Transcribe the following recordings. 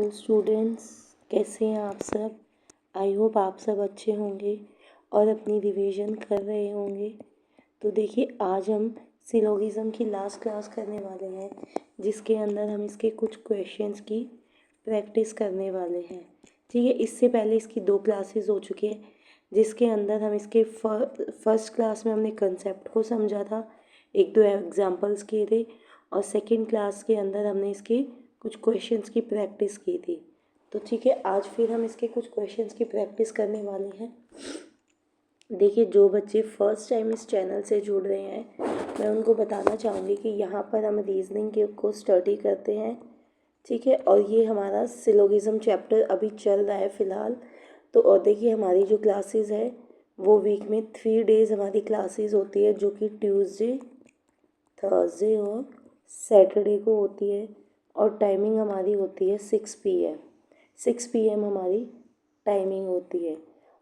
Hello students, कैसे हैं आप सब। आई होप आप सब अच्छे होंगे और अपनी रिवीजन कर रहे होंगे। तो देखिए, आज हम सिलोगिज्म की लास्ट क्लास करने वाले हैं, जिसके अंदर हम इसके कुछ क्वेश्चंस की प्रैक्टिस करने वाले हैं। ठीक है, इससे पहले इसकी 2 क्लासेस हो चुकी है, जिसके अंदर हम इसके फर्स्ट क्लास में हमने कंसेप्ट को समझा था, 1-2 एग्जांपल्स किए थे, और सेकंड क्लास के अंदर हमने इसके कुछ क्वेश्चंस की प्रैक्टिस की थी। तो ठीक है, आज फिर हम इसके कुछ क्वेश्चंस की प्रैक्टिस करने वाले हैं। देखिए, जो बच्चे फर्स्ट टाइम इस चैनल से जुड़ रहे हैं, मैं उनको बताना चाहूँगी कि यहाँ पर हम रीजनिंग के को स्टडी करते हैं। ठीक है, और ये हमारा सिलोगिज्म चैप्टर अभी चल रहा है फ़िलहाल। तो और देखिए, हमारी जो क्लासेस है वो वीक में 3 डेज़ हमारी क्लासेस होती है, जो कि ट्यूसडे, थर्सडे और सैटरडे को होती है। और टाइमिंग हमारी होती है 6 PM। 6 PM हमारी टाइमिंग होती है।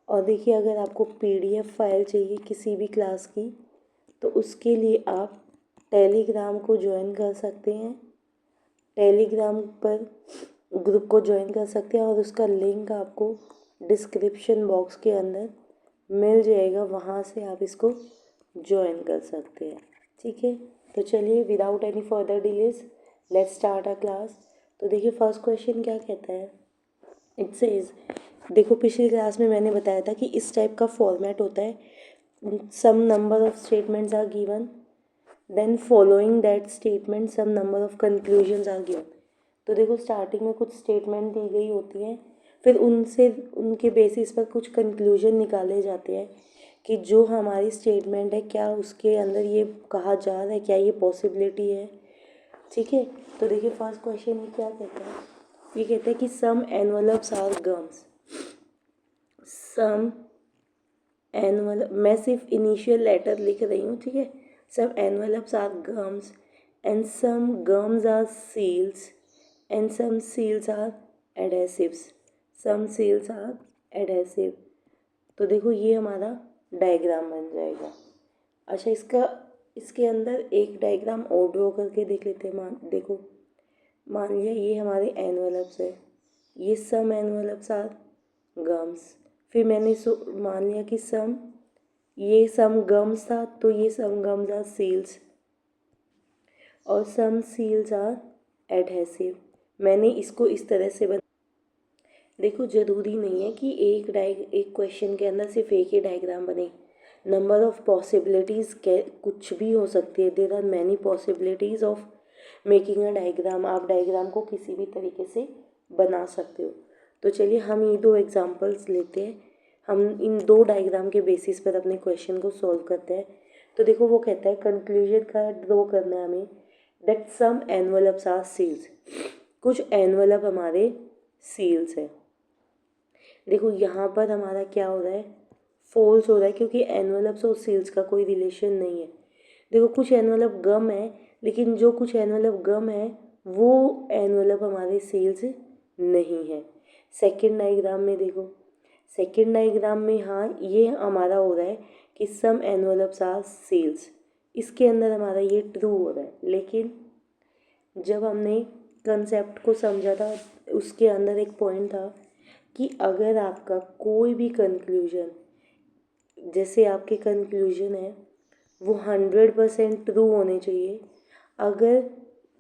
और देखिए, अगर आपको PDF फाइल चाहिए किसी भी क्लास की, तो उसके लिए आप टेलीग्राम को ज्वाइन कर सकते हैं। टेलीग्राम पर ग्रुप को ज्वाइन कर सकते हैं और उसका लिंक आपको डिस्क्रिप्शन बॉक्स के अंदर मिल जाएगा, वहाँ से आप इसको ज्वाइन कर सकते हैं। ठीक है, तो चलिए, without any further delays let's start our class. तो देखिए, फर्स्ट क्वेश्चन क्या कहता है। इट सेज, देखो पिछली क्लास में मैंने बताया था कि इस टाइप का फॉर्मेट होता है, some number of statements are given, then following that statement some number of conclusions are given. तो देखो, स्टार्टिंग में कुछ स्टेटमेंट दी गई होती हैं, फिर उनके बेसिस पर कुछ कंक्लूजन निकाले जाते हैं कि जो हमारी स्टेटमेंट है, क्या उसके अंदर ये कहा जा रहा है, क्या ये पॉसिबिलिटी है। ठीक है, तो देखिए, फर्स्ट क्वेश्चन ये क्या कहता है। ये कहते हैं कि some envelopes are gums. Some envelope, मैं सिर्फ इनिशियल लेटर लिख रही हूँ। ठीक है, some envelopes are gums and some gums are seals and some seals are adhesives. Some seals are adhesive. तो देखो, ये हमारा डायग्राम बन जाएगा। अच्छा, इसके अंदर एक डायग्राम और ड्रॉ करके देख लेते हैं। देखो, मान लिया ये हमारे एनवलप्स है, ये सम एनवलप्स आर गम्स। फिर मैंने मान लिया कि ये सम गम्स था, तो ये सम गम्स आर सील्स और सम सील्स आर एडहेसिव। मैंने इसको इस तरह से देखो, ज़रूरी नहीं है कि एक क्वेश्चन के अंदर सिर्फ एक ही डायग्राम बने। नंबर ऑफ पॉसिबिलिटीज़ कुछ भी हो सकती है। There are many possibilities of making a diagram. आप डायग्राम को किसी भी तरीके से बना सकते हो। तो चलिए, हम ये 2 एग्जांपल्स लेते हैं। हम इन 2 डायग्राम के बेसिस पर अपने क्वेश्चन को सॉल्व करते हैं। तो देखो, वो कहता है कंक्लूजन का ड्रॉ करना है हमें, that some envelopes are seals. कुछ एनवलप हमारे सील्स है। देखो, यहाँ पर हमारा क्या हो रहा है, फॉल्स हो रहा है, क्योंकि एनवलप्स और सील्स का कोई रिलेशन नहीं है। देखो, कुछ एनवलप गम है, लेकिन जो कुछ एनवलप गम है वो एनवलप हमारे सील्स नहीं है। सेकंड डायग्राम में देखो, सेकंड डायग्राम में हाँ, ये हमारा हो रहा है कि सम एनवलप्स आर सील्स। इसके अंदर हमारा ये ट्रू हो रहा है, लेकिन जब हमने कंसेप्ट को समझा था, उसके अंदर एक पॉइंट था कि अगर आपका कोई भी कंक्लूजन, जैसे आपके कंक्लूजन है वो 100% ट्रू होने चाहिए। अगर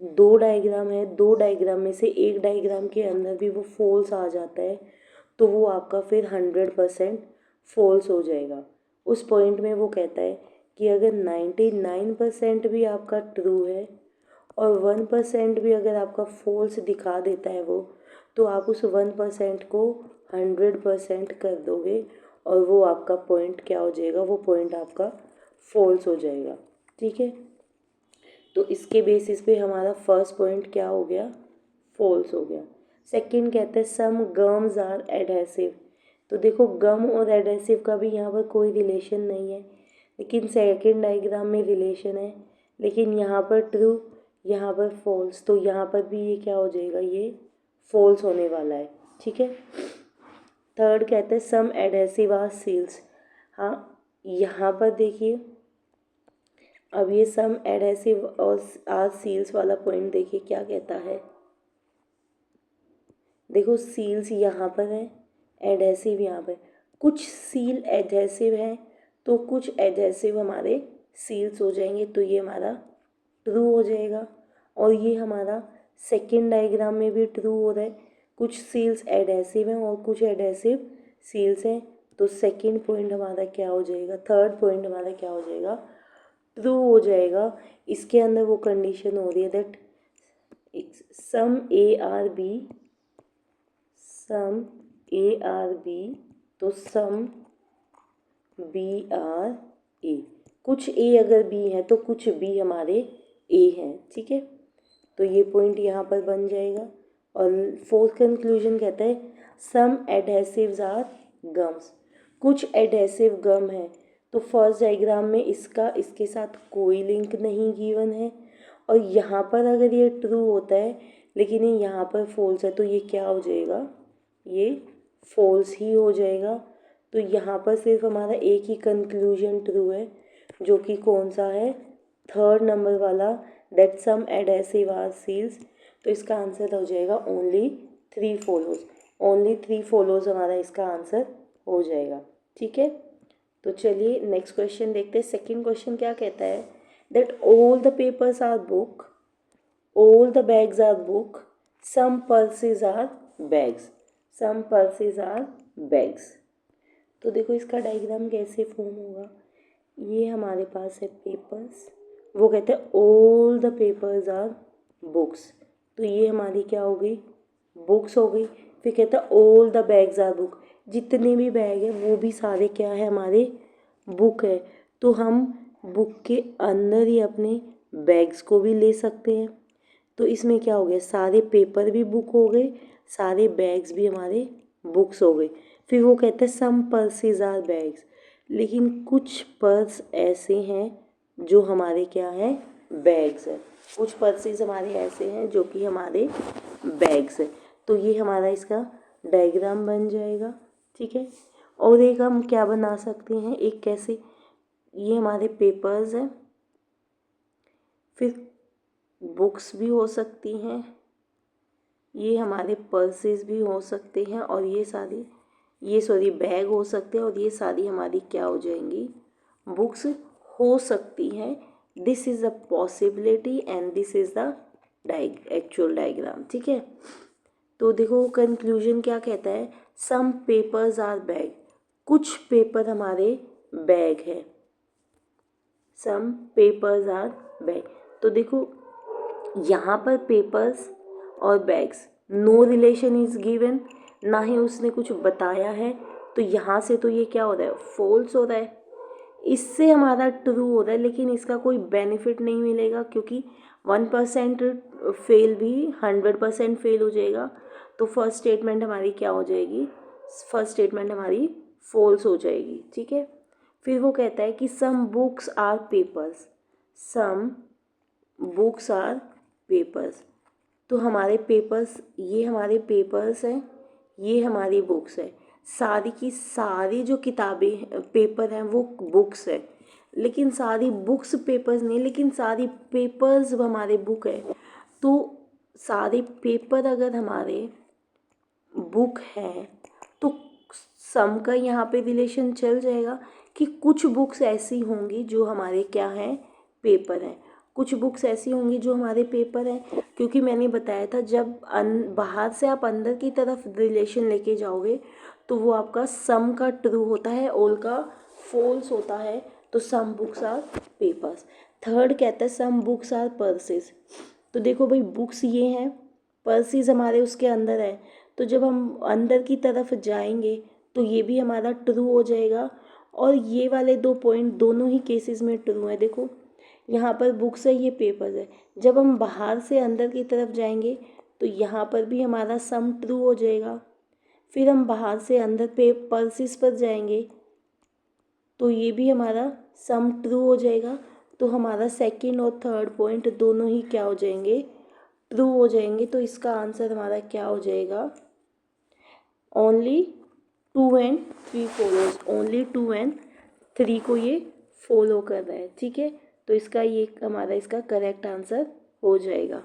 2 डायग्राम है, 2 डायग्राम में से एक डायग्राम के अंदर भी वो फॉल्स आ जाता है, तो वो आपका फिर 100% फॉल्स हो जाएगा। उस पॉइंट में वो कहता है कि अगर 99% भी आपका ट्रू है और 1% भी अगर आपका फॉल्स दिखा देता है वो, तो आप उस 1% को 100% कर दोगे और वो आपका पॉइंट क्या हो जाएगा, वो पॉइंट आपका फॉल्स हो जाएगा। ठीक है, तो इसके बेसिस पे हमारा फर्स्ट पॉइंट क्या हो गया, फॉल्स हो गया। सेकंड कहते हैं सम गम्स आर एडहेसिव। तो देखो, गम और एडहेसिव का भी यहाँ पर कोई रिलेशन नहीं है, लेकिन सेकंड डायग्राम में रिलेशन है। लेकिन यहाँ पर ट्रू, यहाँ पर फॉल्स, तो यहाँ पर भी ये क्या हो जाएगा, ये फॉल्स होने वाला है। ठीक है, थर्ड कहते हैं सम एडहेसिव आर सील्स। हाँ, यहाँ पर देखिए, अब ये सम एडहेसिव और आर सील्स वाला पॉइंट देखिए क्या कहता है। देखो सील्स यहाँ पर है, एडहेसिव यहाँ पर, कुछ सील एडहेसिव है तो कुछ एडहेसिव हमारे सील्स हो जाएंगे, तो ये हमारा ट्रू हो जाएगा। और ये हमारा सेकेंड डायग्राम में भी ट्रू हो रहा है, कुछ सील्स एडहेसिव हैं और कुछ एडहेसिव सील्स हैं, तो सेकेंड पॉइंट हमारा क्या हो जाएगा, थर्ड पॉइंट हमारा क्या हो जाएगा, ट्रू हो जाएगा। इसके अंदर वो कंडीशन हो रही है that some A are B, some A are B, तो सम बी आर ए, कुछ ए अगर बी है तो कुछ बी हमारे ए हैं, ठीक है। तो ये पॉइंट यहाँ पर बन जाएगा। और फोर्थ कंक्लूजन कहता है सम एडहेसिव्स आर गम्स, कुछ एडहेसिव गम है। तो फर्स्ट डायग्राम में इसका इसके साथ कोई लिंक नहीं गिवन है, और यहाँ पर अगर ये ट्रू होता है लेकिन ये यहाँ पर फॉल्स है, तो ये क्या हो जाएगा, ये फॉल्स ही हो जाएगा। तो यहाँ पर सिर्फ हमारा एक ही कंक्लूजन ट्रू है, जो कि कौन सा है, थर्ड नंबर वाला, that some adhesive are seals. तो इसका आंसर हो जाएगा ओनली 3 फॉलोज, ओनली 3 फॉलोज हमारा इसका आंसर हो जाएगा, ठीक है। तो चलिए नेक्स्ट क्वेश्चन देखते हैं। सेकंड क्वेश्चन क्या कहता है, that all the papers are book, all the bags are book, some purses are bags, some purses are bags। तो देखो इसका डायग्राम कैसे फॉर्म होगा, ये हमारे पास है पेपर्स, वो कहते हैं all the papers are books, तो ये हमारी क्या हो गई, बुक्स हो गई। फिर कहता है all the bags are book, जितने भी बैग है वो भी सारे क्या है, हमारे बुक है। तो हम बुक के अंदर ही अपने बैग्स को भी ले सकते हैं। तो इसमें क्या हो गया, सारे पेपर भी बुक हो गए, सारे बैग्स भी हमारे बुक्स हो गए। फिर वो कहते हैं सम पर्सेज आर बैग्स, लेकिन कुछ पर्स ऐसे हैं जो हमारे क्या है, बैग्स है, कुछ पर्सेज हमारे ऐसे हैं जो कि हमारे बैग्स है। तो ये हमारा इसका डायग्राम बन जाएगा, ठीक है। और एक हम क्या बना सकते हैं, एक कैसे, ये हमारे पेपर्स हैं, फिर बुक्स भी हो सकती हैं, ये हमारे पर्सेस भी हो सकते हैं, और ये बैग हो सकते हैं, और ये सारी हमारी क्या हो जाएंगी, बुक्स हो सकती हैं। This is the possibility and this is the actual diagram, ठीक है। तो देखो कंक्लूजन क्या कहता है, सम पेपर्स आर बैग, कुछ पेपर हमारे बैग है, सम पेपर्स आर बैग। तो देखो यहाँ पर पेपर्स और bags no relation is given, ना ही उसने कुछ बताया है, तो यहाँ से तो ये क्या हो रहा है, फॉल्स हो रहा है। इससे हमारा ट्रू हो रहा है, लेकिन इसका कोई बेनिफिट नहीं मिलेगा, क्योंकि 1% फेल भी 100% फेल हो जाएगा। तो फर्स्ट स्टेटमेंट हमारी क्या हो जाएगी, फर्स्ट स्टेटमेंट हमारी फॉल्स हो जाएगी, ठीक है। फिर वो कहता है कि some books are papers, some books are papers, तो हमारे पेपर्स, ये हमारे पेपर्स हैं, ये हमारी बुक्स है, सारी की सारी जो किताबें पेपर हैं वो बुक्स है, लेकिन सारी बुक्स पेपर्स नहीं, लेकिन सारी पेपर्स हमारे बुक है। तो सारे पेपर अगर हमारे बुक हैं तो सम का यहाँ पे रिलेशन चल जाएगा कि कुछ बुक्स ऐसी होंगी जो हमारे क्या हैं, पेपर हैं, कुछ बुक्स ऐसी होंगी जो हमारे पेपर हैं। क्योंकि मैंने बताया था जब बाहर से आप अंदर की तरफ रिलेशन लेके जाओगे तो वो आपका सम का ट्रू होता है, ऑल का फॉल्स होता है। तो some books are papers. Third कहता है सम बुक्स आर पर्सेस। तो देखो भाई बुक्स ये हैं, पर्सेस हमारे उसके अंदर है, तो जब हम अंदर की तरफ जाएंगे तो ये भी हमारा ट्रू हो जाएगा। और ये वाले 2 पॉइंट दोनों ही केसेस में ट्रू है। देखो यहाँ पर बुक्स है, ये पेपर्स है, जब हम बाहर से अंदर की तरफ जाएंगे तो यहाँ पर भी हमारा सम ट्रू हो जाएगा। फिर हम बाहर से अंदर पे पर्सेस पर जाएंगे तो ये भी हमारा सम ट्रू हो जाएगा। तो हमारा सेकंड और थर्ड पॉइंट दोनों ही क्या हो जाएंगे, ट्रू हो जाएंगे। तो इसका आंसर हमारा क्या हो जाएगा, only 2 and 3 follows, only 2 and 3 को ये फॉलो कर रहा है, ठीक है। तो इसका ये हमारा इसका करेक्ट आंसर हो जाएगा।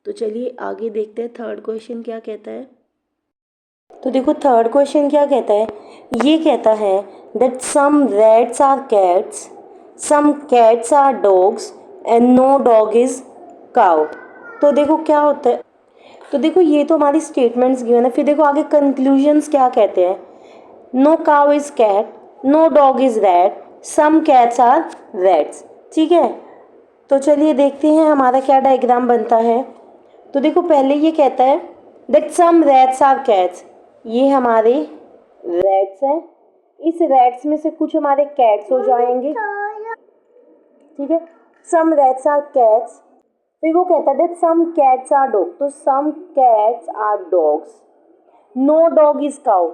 तो चलिए आगे देखते हैं थर्ड क्वेश्चन क्या कहता है। तो देखो थर्ड क्वेश्चन क्या कहता है, ये कहता है that some rats are cats, some cats are dogs and no dog is cow. तो देखो क्या होता है, तो देखो ये तो हमारी स्टेटमेंट्स गिवन है, फिर देखो आगे कंक्लूजन्स क्या कहते हैं, no cow is cat, no dog is rat, some cats are rats. ठीक है, तो चलिए देखते हैं हमारा क्या डायग्राम बनता है। तो देखो पहले ये कहता है that some rats are cats, ये हमारे रैट्स हैं, इस रैट्स में से कुछ हमारे कैट्स हो जाएंगे। ठीक है, सम रैट्स आर कैट्स, फिर वो कहता है that some cats are dog, तो some cats are dogs, no dog is cow,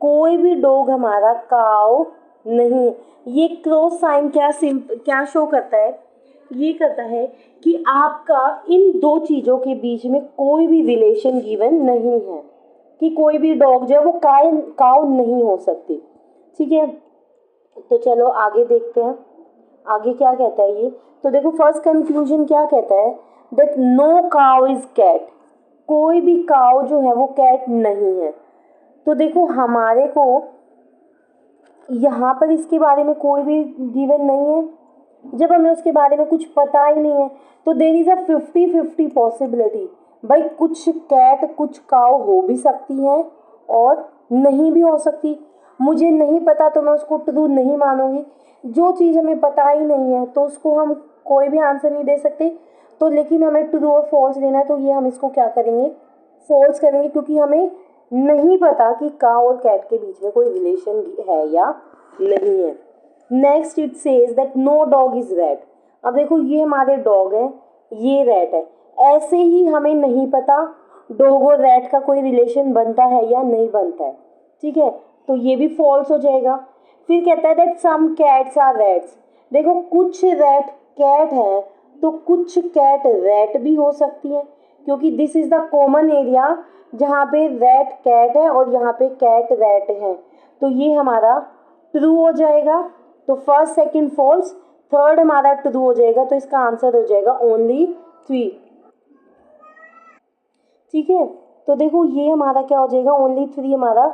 कोई भी डॉग हमारा काउ नहीं। ये क्रॉस साइन क्या शो करता है, ये करता है कि आपका इन दो चीज़ों के बीच में कोई भी रिलेशन गिवन नहीं है, कि कोई भी डॉग जो है वो काउ नहीं हो सकती। ठीक है, तो चलो आगे देखते हैं आगे क्या कहता है ये। तो देखो फर्स्ट कंक्लूजन क्या कहता है, that no cow is cat, कोई भी काउ जो है वो कैट नहीं है। तो देखो हमारे को यहाँ पर इसके बारे में कोई भी गिवन नहीं है, जब हमें उसके बारे में कुछ पता ही नहीं है तो देर इज़ अ 50-50 पॉसिबिलिटी, भाई कुछ कैट कुछ काउ हो भी सकती हैं और नहीं भी हो सकती। मुझे नहीं पता तो मैं उसको ट्रू नहीं मानूंगी, जो चीज़ हमें पता ही नहीं है तो उसको हम कोई भी आंसर नहीं दे सकते। तो लेकिन हमें ट्रू और फॉल्स देना है, तो ये हम इसको क्या करेंगे, फॉल्स करेंगे, क्योंकि हमें नहीं पता कि काउ और कैट के बीच में कोई रिलेशन है या नहीं है। Next it says that no dog is rat, अब देखो ये हमारे डॉग है, ये रैट है, ऐसे ही हमें नहीं पता डॉग और रैट का कोई रिलेशन बनता है या नहीं बनता है। ठीक है, तो ये भी फॉल्स हो जाएगा। फिर कहता है that some cats are rats, देखो कुछ रैट कैट है तो कुछ कैट रैट भी हो सकती है, क्योंकि this is the common area जहाँ पे रैट कैट है और यहाँ पे कैट रैट है, तो ये हमारा ट्रू हो जाएगा। तो फर्स्ट सेकंड फॉल्स, थर्ड हमारा ट्रू हो जाएगा, तो इसका आंसर हो जाएगा ओनली 3। ठीक है, तो देखो ये हमारा क्या हो जाएगा, ओनली 3 हमारा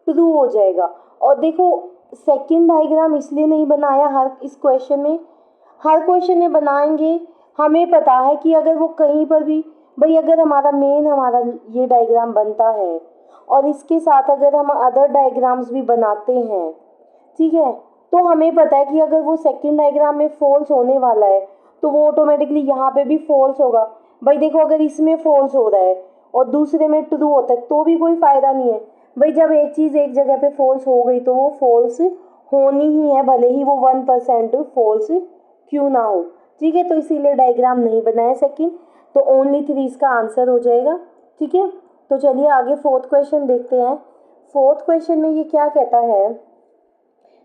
ट्रू हो जाएगा। और देखो सेकंड डायग्राम इसलिए नहीं बनाया हर इस क्वेश्चन में, हर क्वेश्चन में बनाएंगे, हमें पता है कि अगर वो कहीं पर भी, भाई अगर हमारा ये डायग्राम बनता है और इसके साथ अगर हम अदर डायग्राम्स भी बनाते हैं, ठीक है, तो हमें पता है कि अगर वो सेकंड डायग्राम में फॉल्स होने वाला है तो वो ऑटोमेटिकली यहाँ पे भी फॉल्स होगा। भाई देखो अगर इसमें फॉल्स हो रहा है और दूसरे में ट्रू होता है तो भी कोई फ़ायदा नहीं है, भाई जब एक चीज़ एक जगह पे फॉल्स हो गई तो वो फॉल्स होनी ही है, भले ही वो 1% फॉल्स क्यों ना हो। ठीक है, तो इसीलिए डायग्राम नहीं बनाया सेकंड, तो ओनली 3 इसका आंसर हो जाएगा। ठीक है, तो चलिए आगे फोर्थ क्वेश्चन देखते हैं। फोर्थ क्वेश्चन में ये क्या कहता है,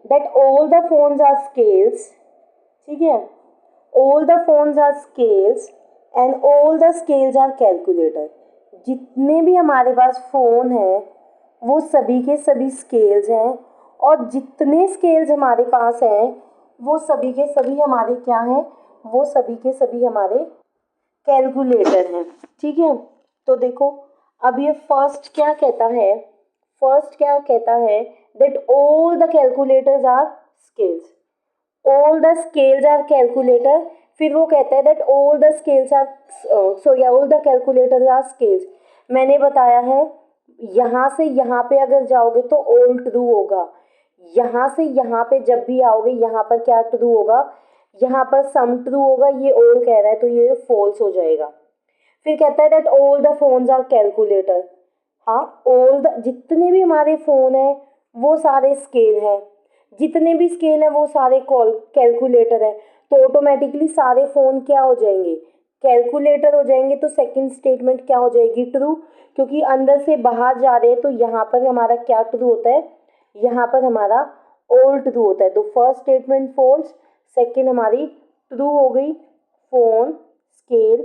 that all the phones are scales, ठीक है, all the phones are scales and all the scales are calculator, जितने भी हमारे पास फ़ोन हैं वो सभी के सभी स्केल्स हैं, और जितने स्केल्स हमारे पास हैं वो सभी के सभी हमारे क्या हैं, वो सभी के सभी हमारे कैलकुलेटर हैं। ठीक है, तो देखो अब ये फर्स्ट क्या कहता है, फर्स्ट क्या कहता है that all the calculators are scales, all the scales are calculator, फिर वो कहता है that all the scales are all the calculators are scales। मैंने बताया है यहाँ से यहाँ पे अगर जाओगे तो all true होगा, यहाँ से यहाँ पे जब भी आओगे यहाँ पर क्या ट्रू होगा, यहाँ पर सम ट्रू होगा, ये all कह रहा है तो ये फॉल्स हो जाएगा। फिर कहता है that all the phones are calculator, हाँ ऑल द जितने भी हमारे फ़ोन हैं वो सारे स्केल हैं, जितने भी स्केल हैं वो सारे कैलकुलेटर है, तो ऑटोमेटिकली सारे फ़ोन क्या हो जाएंगे, कैलकुलेटर हो जाएंगे। तो सेकंड स्टेटमेंट क्या हो जाएगी, ट्रू, क्योंकि अंदर से बाहर जा रहे हैं तो यहाँ पर हमारा क्या ट्रू होता है, यहाँ पर हमारा ऑल ट्रू होता है। तो फर्स्ट स्टेटमेंट फॉल्स, सेकंड हमारी ट्रू हो गई, phone scale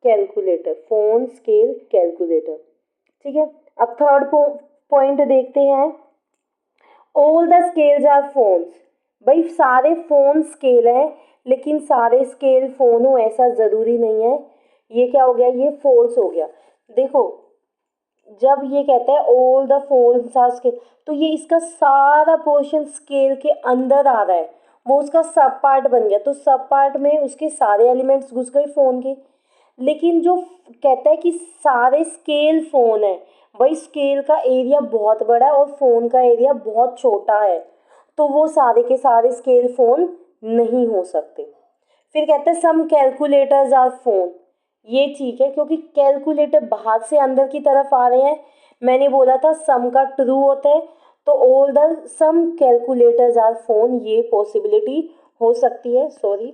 calculator, phone scale calculator. ठीक है, अब थर्ड पॉइंट देखते हैं, all the scales are phones, भाई सारे फ़ोन स्केल हैं लेकिन सारे स्केल फ़ोन हो ऐसा ज़रूरी नहीं है, ये क्या हो गया, ये फॉल्स हो गया। देखो जब ये कहता है all the phones are scale, तो ये इसका सारा पोर्शन स्केल के अंदर आ रहा है, वो उसका सब पार्ट बन गया, तो सब पार्ट में उसके सारे एलिमेंट्स घुस गए फ़ोन के। लेकिन जो कहता है कि सारे स्केल फ़ोन है, भाई स्केल का एरिया बहुत बड़ा है और फ़ोन का एरिया बहुत छोटा है, तो वो सारे के सारे स्केल फ़ोन नहीं हो सकते। फिर कहते हैं सम कैलकुलेटर्स आर फ़ोन, ये ठीक है क्योंकि कैलकुलेटर बाहर से अंदर की तरफ आ रहे हैं, मैंने बोला था सम का ट्रू होता है, तो all the some calculators are phone, ये पॉसिबिलिटी हो सकती है, सॉरी।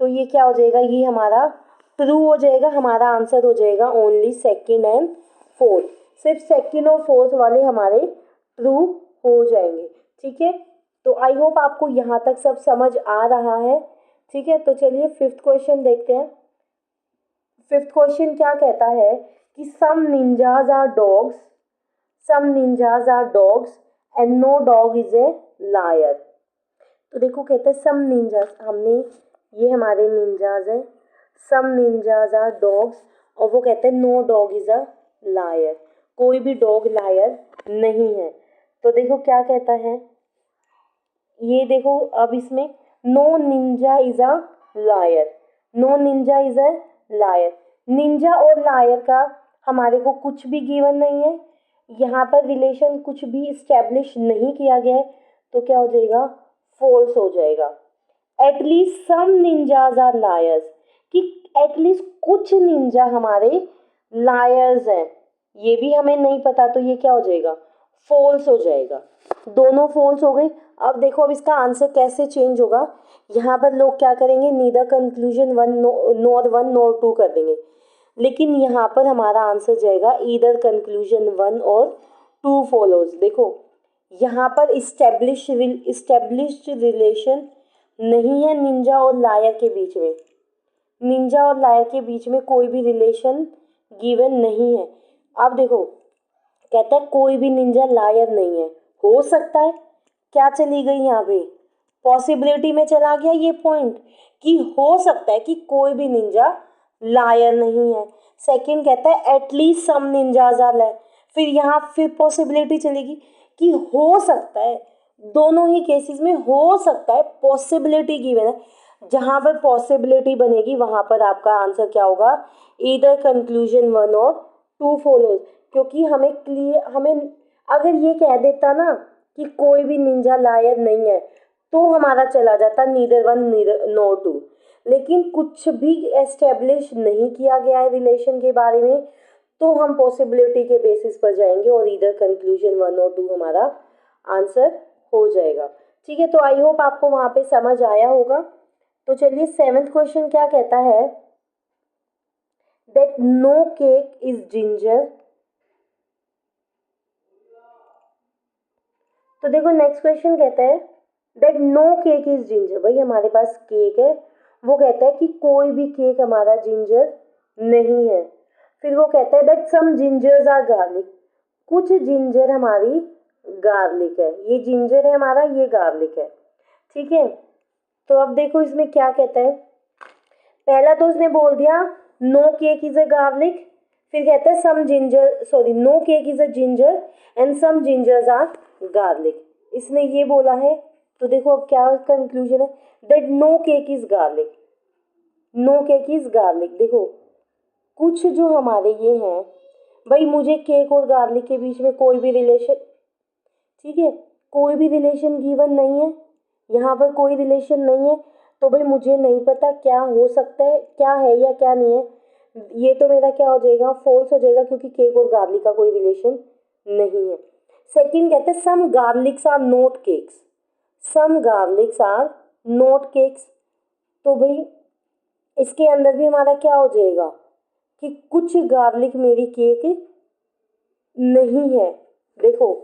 तो ये क्या हो जाएगा, ये हमारा ट्रू हो जाएगा, हमारा आंसर हो जाएगा ओनली सेकंड एंड फोर्थ, सिर्फ सेकंड और फोर्थ वाले हमारे ट्रू हो जाएंगे। ठीक है, तो आई होप आपको यहाँ तक सब समझ आ रहा है। ठीक है, तो चलिए फिफ्थ क्वेश्चन देखते हैं। फिफ्थ क्वेश्चन क्या कहता है कि some ninjas are dogs, some ninjas are dogs and no dog is a liar. तो देखो कहते हैं सम निंजाज, हमने ये हमारे निंजाज हैं, सम निंजाज आर डॉग्स, और वो कहते हैं no dog is a liar, कोई भी डॉग लायर नहीं है। तो देखो क्या कहता है, ये देखो अब इसमें no ninja is a liar, no ninja is a liar, ninja और लायर का हमारे को कुछ भी गिवन नहीं है, यहाँ पर रिलेशन कुछ भी इस्टेब्लिश नहीं किया गया है, तो क्या हो जाएगा, फॉल्स हो जाएगा। At least some ninjas are liars, कि एटलीस्ट कुछ निंजा हमारे लायर्स हैं, ये भी हमें नहीं पता, तो ये क्या हो जाएगा, फॉल्स हो जाएगा। दोनों फॉल्स हो गए। अब देखो अब इसका आंसर कैसे चेंज होगा, यहाँ पर लोग क्या करेंगे, neither conclusion one nor two कर देंगे, लेकिन यहाँ पर हमारा आंसर जाएगा ईदर कंक्लूजन वन और टू फॉलोज। देखो यहाँ पर इस्टेब्लिश्ड रिलेशन नहीं है निंजा और लायर के बीच में, निंजा और लायर के बीच में कोई भी रिलेशन गिवन नहीं है। अब देखो कहता है कोई भी निंजा लायर नहीं है, हो सकता है, क्या चली गई यहाँ पे, पॉसिबिलिटी में चला गया ये पॉइंट, कि हो सकता है कि कोई भी निंजा लायर नहीं है। सेकंड कहता है at least some ninjas are liar, फिर यहाँ फिर पॉसिबिलिटी चलेगी कि हो सकता है, दोनों ही केसेस में हो सकता है, पॉसिबिलिटी गिवन है, जहाँ पर पॉसिबिलिटी बनेगी वहाँ पर आपका आंसर क्या होगा, ईदर कंक्लूजन वन और टू फॉलोज। क्योंकि हमें क्लियर, हमें अगर ये कह देता ना कि कोई भी निंजा लायर नहीं है, तो हमारा चला जाता neither one neither no two, लेकिन कुछ भी एस्टेब्लिश नहीं किया गया है रिलेशन के बारे में, तो हम पॉसिबिलिटी के बेसिस पर जाएंगे और ईदर कंक्लूजन वन और टू हमारा आंसर हो जाएगा। ठीक है, तो आई होप आपको वहाँ पे समझ आया होगा। तो चलिए सेवेंथ क्वेश्चन क्या कहता है, that no cake is ginger. तो देखो नेक्स्ट क्वेश्चन कहता है that no cake is ginger, भाई हमारे पास केक है, वो कहता है कि कोई भी केक हमारा जिंजर नहीं है। फिर वो कहता है that some gingers are garlic, कुछ जिंजर हमारी गार्लिक है, ये जिंजर है हमारा, ये गार्लिक है। ठीक है, तो अब देखो इसमें क्या कहता है, पहला तो उसने बोल दिया no cake is a garlic, फिर कहता है some ginger, sorry no cake is a ginger and some gingers are garlic, इसने ये बोला है। तो देखो अब क्या कंक्लूजन है, that no cake is garlic, no cake is garlic. देखो कुछ जो हमारे ये हैं, भाई मुझे केक और गार्लिक के बीच में कोई भी रिलेशन, ठीक है, कोई भी रिलेशन गिवन नहीं है, यहाँ पर कोई रिलेशन नहीं है, तो भाई मुझे नहीं पता क्या हो सकता है, क्या है या क्या नहीं है, ये तो मेरा क्या हो जाएगा, फॉल्स हो जाएगा, क्योंकि केक और गार्लिक का कोई रिलेशन नहीं है। सेकंड कहते हैं some garlics are not cakes, some garlics are not cakes, तो भाई इसके अंदर भी हमारा क्या हो जाएगा कि कुछ गार्लिक मेरी केक नहीं है। देखो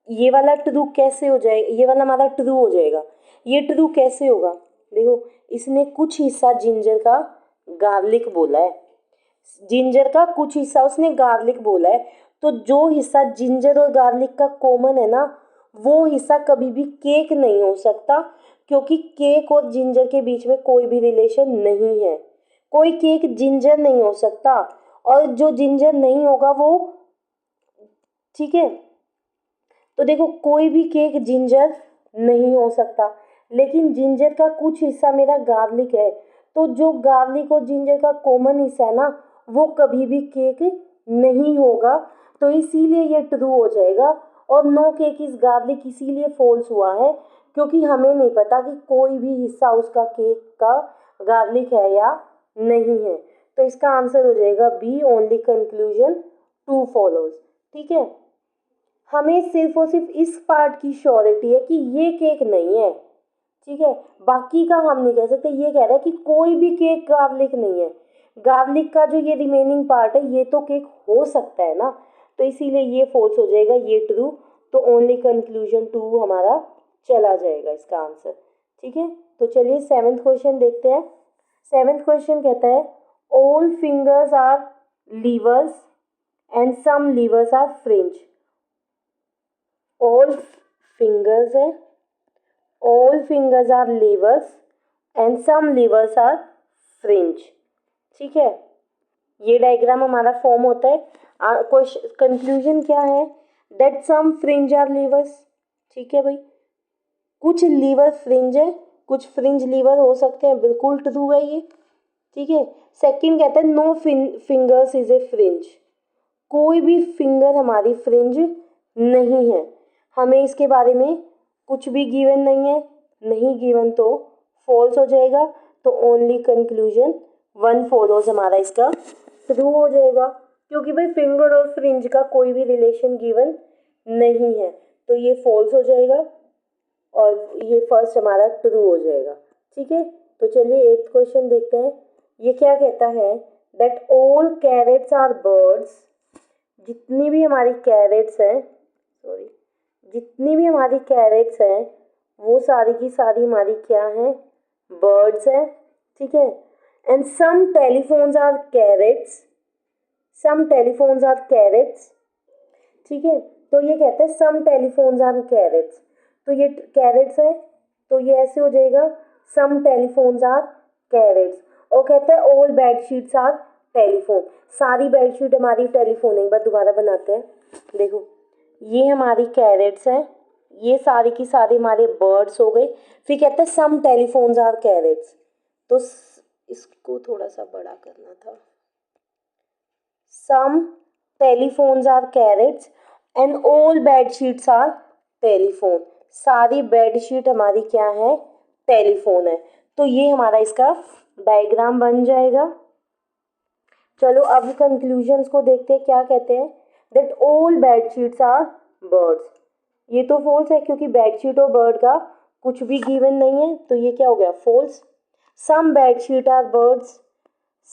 ये वाला ट्रू कैसे हो जाएगा, ये वाला हमारा ट्रू हो जाएगा, ये ट्रू कैसे होगा, देखो इसने कुछ हिस्सा जिंजर का गार्लिक बोला है, जिंजर का कुछ हिस्सा उसने गार्लिक बोला है, तो जो हिस्सा जिंजर और गार्लिक का कॉमन है ना, वो हिस्सा कभी भी केक नहीं हो सकता, क्योंकि केक और जिंजर के बीच में कोई भी रिलेशन नहीं है, कोई केक जिंजर नहीं हो सकता, और जो जिंजर नहीं होगा वो, ठीक है, तो देखो कोई भी केक जिंजर नहीं हो सकता, लेकिन जिंजर का कुछ हिस्सा मेरा गार्लिक है, तो जो गार्लिक और जिंजर का कॉमन हिस्सा है ना, वो कभी भी केक नहीं होगा, तो इसीलिए ये ट्रू हो जाएगा। और नो केक इज गार्लिक इसीलिए फॉल्स हुआ है, क्योंकि हमें नहीं पता कि कोई भी हिस्सा उसका केक का गार्लिक है या नहीं है, तो इसका आंसर हो जाएगा B, only conclusion two follows. ठीक है, हमें सिर्फ और सिर्फ इस पार्ट की श्योरिटी है कि ये केक नहीं है, ठीक है, बाकी का हम नहीं कह सकते। ये कह रहा है कि कोई भी केक गार्लिक नहीं है, गार्लिक का जो ये रिमेनिंग पार्ट है ये तो केक हो सकता है ना, तो इसीलिए ये फॉल्स हो जाएगा, ये ट्रू, तो ओनली कंक्लूजन टू हमारा चला जाएगा इसका आंसर। ठीक है, तो चलिए सेवेंथ क्वेश्चन देखते हैं। सेवेंथ क्वेश्चन कहता है all fingers are levers and some levers are fringe. All fingers है, all fingers are levers and some levers are fringe. ठीक है, ये डायग्राम हमारा फॉर्म होता है। कंक्लूजन क्या है, that some fringe are levers. ठीक है भाई, कुछ लीवर फ्रिंज है, कुछ फ्रिंज लीवर हो सकते हैं, बिल्कुल ट्रू है ये। ठीक है, सेकंड कहता है no fingers is a fringe, कोई भी फिंगर हमारी फ्रिंज नहीं है, हमें इसके बारे में कुछ भी गिवन नहीं है, नहीं गिवन तो फॉल्स हो जाएगा, तो ओनली कंक्लूजन वन फॉलोज हमारा इसका ट्रू हो जाएगा, क्योंकि भाई फिंगर और फ्रिंज का कोई भी रिलेशन गिवन नहीं है, तो ये फॉल्स हो जाएगा और ये फर्स्ट हमारा ट्रू हो जाएगा। ठीक है, तो चलिए एट्थ क्वेश्चन देखते हैं। ये क्या कहता है, that all carrots are birds, जितनी भी हमारी कैरेट्स हैं, सॉरी, जितनी भी हमारी कैरेट्स हैं वो सारी की सारी हमारी क्या हैं, बर्ड्स हैं। ठीक है, and some telephones are carrots, some telephones are carrots. ठीक है, तो ये कहते हैं सम टेलीफोन्स आर कैरेट्स, तो ये कैरेट्स है, तो ये ऐसे हो जाएगा सम टेलीफोन्स आर कैरेट्स। और कहते हैं ऑल बेडशीट्स आर टेलीफोन, सारी बेडशीट हमारी टेलीफोन। एक बार दोबारा बनाते हैं, देखो ये हमारी कैरेट्स हैं, ये सारी की सारी हमारे बर्ड्स हो गए, फिर कहते हैं सम टेलीफोन्स आर कैरेट्स, तो इसको थोड़ा सा बड़ा करना था, सम telephones are carrots and all bed sheets are telephone, सारी बेडशीट हमारी क्या है, टेलीफोन है, तो ये हमारा इसका डायग्राम बन जाएगा। चलो अब कंक्लूजन्स को देखते हैं, क्या कहते हैं, that all bedsheets are birds, ये तो फॉल्स है क्योंकि बेडशीट और बर्ड का कुछ भी गिवन नहीं है, तो ये क्या हो गया, false. Some bedsheet are birds,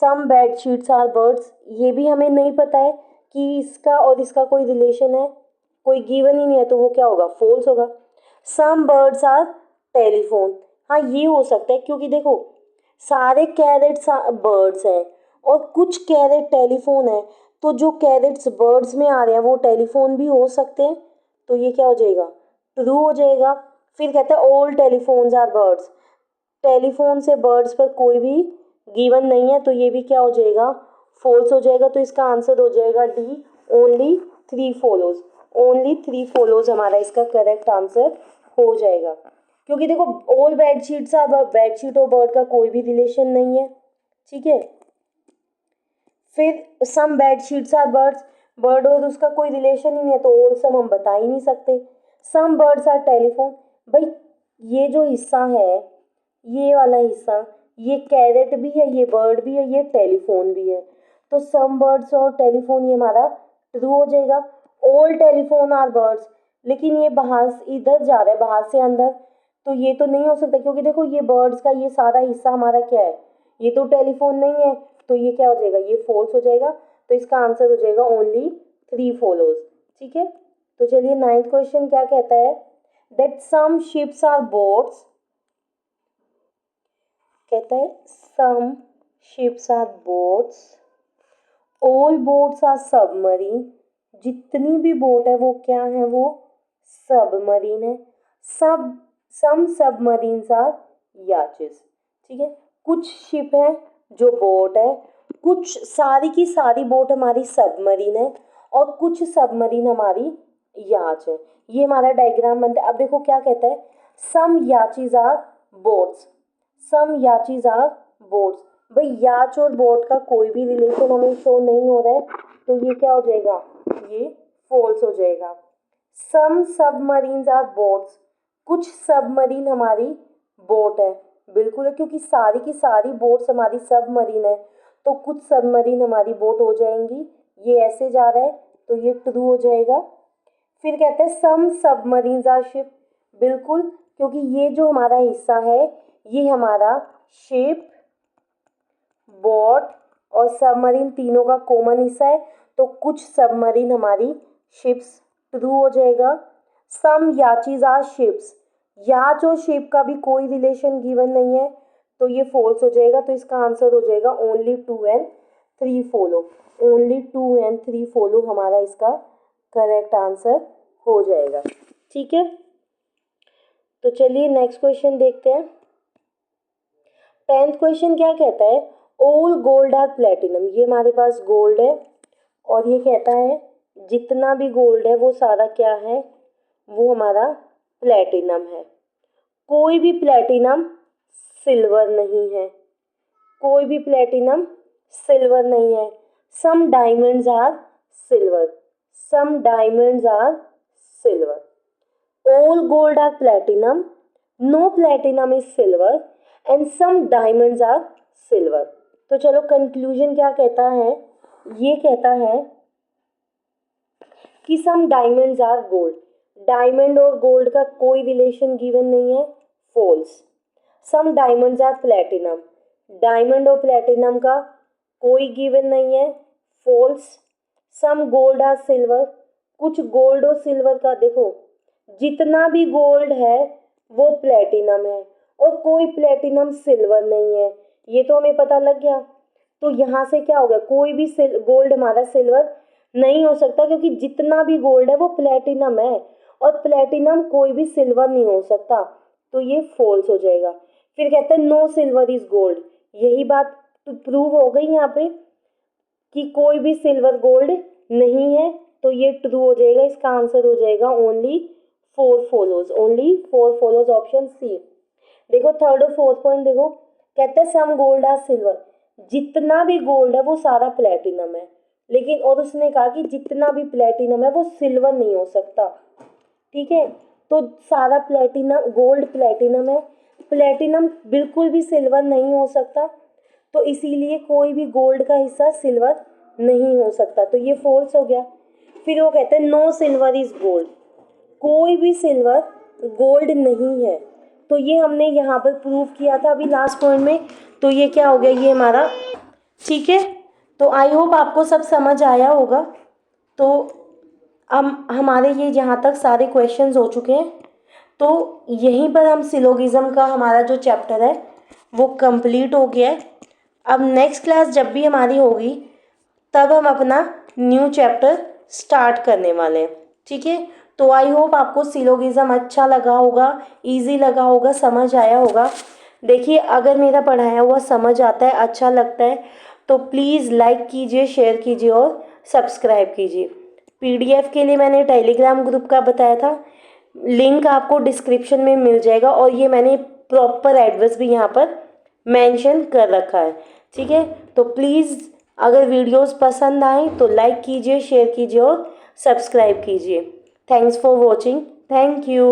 some bedsheets are birds, ये भी हमें नहीं पता है कि इसका और इसका कोई रिलेशन है, कोई गिवन ही नहीं है, तो वो क्या होगा, फॉल्स होगा। सम बर्ड्स आर टेलीफोन, हाँ ये हो सकता है, क्योंकि देखो सारे कैरेट्स बर्ड्स हैं और कुछ कैरेट टेलीफोन है, तो जो कैरेट्स बर्ड्स में आ रहे हैं वो टेलीफोन भी हो सकते हैं, तो ये क्या हो जाएगा, ट्रू हो जाएगा। फिर कहते हैं all telephones are birds, telephone से बर्ड्स पर कोई भी गिवन नहीं है, तो ये भी क्या हो जाएगा, फॉल्स हो जाएगा, तो इसका आंसर हो जाएगा D, only three follows, only three follows हमारा इसका करेक्ट आंसर हो जाएगा, क्योंकि देखो ऑल बेडशीट्स आर, बेडशीट और बर्ड का कोई भी रिलेशन नहीं है। ठीक है, फिर सम बेडशीट्स आर बर्ड्स, बर्ड और उसका कोई रिलेशन ही नहीं है, तो ऑल सम हम बता ही नहीं सकते। सम बर्ड्स आर टेलीफोन, भाई ये जो हिस्सा है, ये वाला हिस्सा, ये कैरेट भी है, ये बर्ड भी है, ये टेलीफोन भी है, तो सम बर्ड्स और टेलीफोन ये हमारा ट्रू हो जाएगा। ऑल टेलीफोन आर बर्ड्स, लेकिन ये बाहर इधर जा रहा है, बाहर से अंदर, तो ये तो नहीं हो सकता, क्योंकि देखो ये बर्ड्स का ये सारा हिस्सा हमारा क्या है, ये तो टेलीफोन नहीं है, तो ये क्या हो जाएगा, ये फॉल्स हो जाएगा, तो इसका आंसर हो जाएगा ओनली थ्री फॉलोज। ठीक है, तो चलिए नाइन्थ क्वेश्चन क्या कहता है, that some ships are boats, कहता है some ships are boats, all boats are submarine, जितनी भी बोट है वो क्या है, वो सबमरीन है। सब सम सबमरीन्स आर याचेस, ठीक है, कुछ शिप है जो बोट है कुछ सारी की सारी बोट हमारी सबमरीन है और कुछ सबमरीन हमारी याच है। ये हमारा डायग्राम बनता है। अब देखो क्या कहता है, सम याचीज are boats, some याचीज are boats. भाई याच और बोट का कोई भी रिलेशन हमें शो नहीं हो रहा है, तो ये क्या हो जाएगा, ये फॉल्स हो जाएगा। सम सबमरीन्स आर बोट्स, कुछ सबमरीन हमारी बोट है, बिल्कुल है, क्योंकि सारी की सारी बोट्स हमारी सबमरीन है, तो कुछ सबमरीन हमारी बोट हो जाएंगी। ये ऐसे जा रहा है तो ये ट्रू हो जाएगा। फिर कहते हैं सम सबमरीन्स आर शिप, बिल्कुल, क्योंकि ये जो हमारा हिस्सा है ये हमारा शिप, बोट और सबमरीन तीनों का कॉमन हिस्सा है, तो कुछ सबमरीन हमारी शिप्स, ट्रू हो जाएगा। सम याचीज आर शिप्स, याच और शिप का भी कोई रिलेशन गिवन नहीं है, तो ये फॉल्स हो जाएगा। तो इसका आंसर हो जाएगा only 2 and 3 follow, only 2 and 3 follow हमारा इसका करेक्ट आंसर हो जाएगा। ठीक है, तो चलिए नेक्स्ट क्वेश्चन देखते हैं। 10th क्वेश्चन क्या कहता है, ऑल गोल्ड आर प्लेटिनम। ये हमारे पास गोल्ड है और ये कहता है जितना भी गोल्ड है वो सारा क्या है, वो हमारा प्लेटिनम है। कोई भी प्लेटिनम सिल्वर नहीं है, कोई भी प्लेटिनम सिल्वर नहीं है। Some diamonds are silver, some diamonds are silver. All gold are platinum, no platinum is silver and some diamonds are silver. तो चलो कंक्लूजन क्या कहता है, ये कहता है कि some diamonds are gold, diamond और गोल्ड का कोई रिलेशन गिवन नहीं है, false. Some diamonds are platinum, diamond और प्लेटिनम का कोई गिवन नहीं है, false. Some gold are silver, कुछ गोल्ड और सिल्वर का, देखो जितना भी गोल्ड है वो प्लेटिनम है और कोई प्लेटिनम सिल्वर नहीं है, ये तो हमें पता लग गया। तो यहाँ से क्या हो गया, कोई भी गोल्ड हमारा सिल्वर नहीं हो सकता, क्योंकि जितना भी गोल्ड है वो प्लेटिनम है और प्लेटिनम कोई भी सिल्वर नहीं हो सकता, तो ये फॉल्स हो जाएगा। फिर कहते हैं नो सिल्वर इज गोल्ड, यही बात तो प्रूव हो गई यहाँ पे कि कोई भी सिल्वर गोल्ड नहीं है, तो ये ट्रू हो जाएगा। इसका आंसर हो जाएगा only 4 follows, only 4 follows, option C. देखो थर्ड और फोर्थ पॉइंट देखो, कहते हैं सम गोल्ड आर सिल्वर, जितना भी गोल्ड है वो सारा प्लेटिनम है, लेकिन और उसने कहा कि जितना भी प्लेटिनम है वो सिल्वर नहीं हो सकता। ठीक है, तो सारा प्लेटिनम गोल्ड प्लेटिनम है, प्लेटिनम बिल्कुल भी सिल्वर नहीं हो सकता, तो इसीलिए कोई भी गोल्ड का हिस्सा सिल्वर नहीं हो सकता, तो ये फॉल्स हो गया। फिर वो कहते हैं नो सिल्वर इज गोल्ड, कोई भी सिल्वर गोल्ड नहीं है, तो ये हमने यहाँ पर प्रूव किया था अभी लास्ट पॉइंट में, तो ये क्या हो गया, ये हमारा। ठीक है, तो आई होप आपको सब समझ आया होगा। तो हम हमारे ये यहाँ तक सारे क्वेश्चंस हो चुके हैं, तो यहीं पर हम सिलोगिज्म का हमारा जो चैप्टर है वो कंप्लीट हो गया है। अब नेक्स्ट क्लास जब भी हमारी होगी तब हम अपना न्यू चैप्टर स्टार्ट करने वाले हैं। ठीक है, तो आई होप आपको सिलोगिज्म अच्छा लगा होगा, इजी लगा होगा, समझ आया होगा। देखिए अगर मेरा पढ़ाया हुआ समझ आता है, अच्छा लगता है, तो प्लीज़ लाइक कीजिए, शेयर कीजिए और सब्सक्राइब कीजिए। पीडीएफ के लिए मैंने टेलीग्राम ग्रुप का बताया था, लिंक आपको डिस्क्रिप्शन में मिल जाएगा, और ये मैंने प्रॉपर एड्रेस भी यहाँ पर मेंशन कर रखा है। ठीक है, तो प्लीज़ अगर वीडियोस पसंद आए तो लाइक कीजिए, शेयर कीजिए और सब्सक्राइब कीजिए। Thanks for watching, thank you.